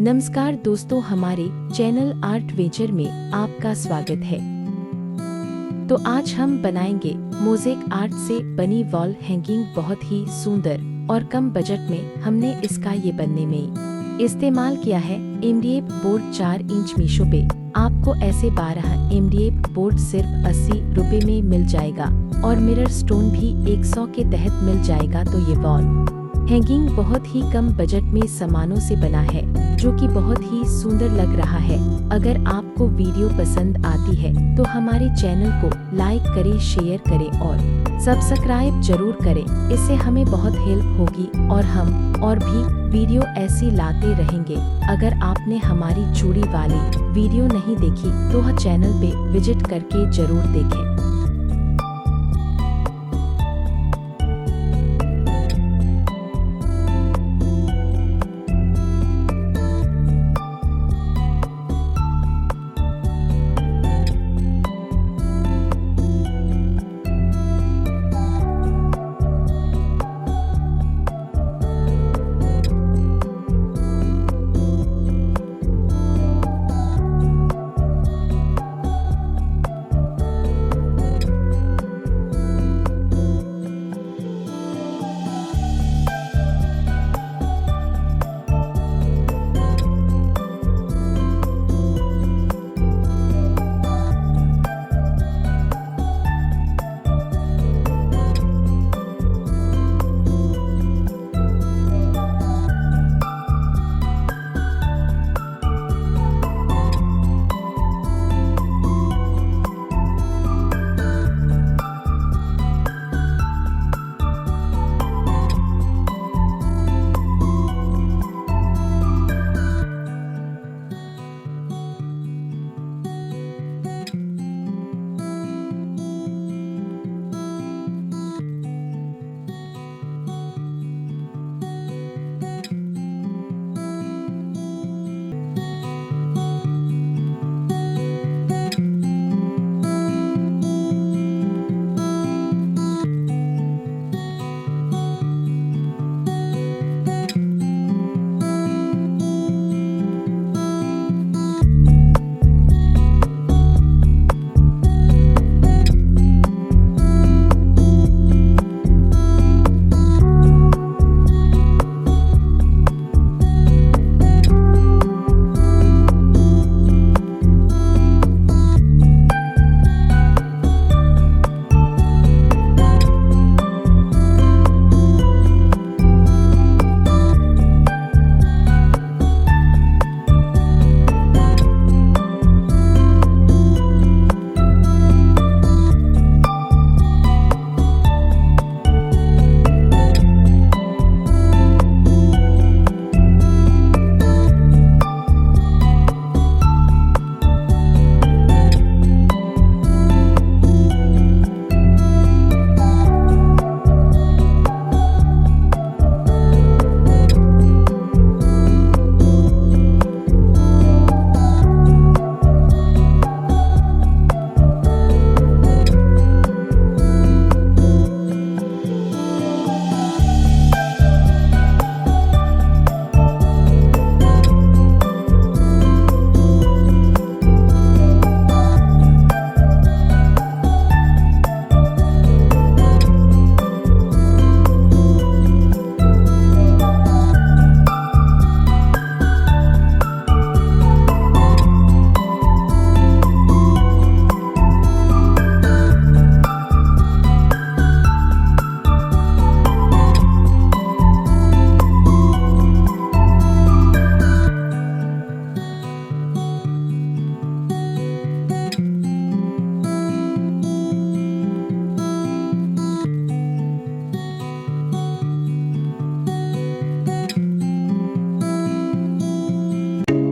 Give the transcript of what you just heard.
नमस्कार दोस्तों, हमारे चैनल आर्ट वेंचर में आपका स्वागत है। तो आज हम बनाएंगे मोज़ेक आर्ट से बनी वॉल हैंगिंग। बहुत ही सुंदर और कम बजट में हमने इसका ये बनने में इस्तेमाल किया है। एमडीएफ बोर्ड 4 इंच मीशो पे आपको ऐसे 12 एमडीएफ बोर्ड सिर्फ 80 रुपए में मिल जाएगा और मिरर स्टोन भी 100 के तहत मिल जाएगा। तो ये वॉल हैंगिंग बहुत ही कम बजट में सामानों से बना है, जो कि बहुत ही सुंदर लग रहा है। अगर आपको वीडियो पसंद आती है तो हमारे चैनल को लाइक करें, शेयर करें और सब्सक्राइब जरूर करें। इससे हमें बहुत हेल्प होगी और हम और भी वीडियो ऐसी लाते रहेंगे। अगर आपने हमारी चूड़ी वाली वीडियो नहीं देखी तो चैनल पे विजिट करके जरूर देखें।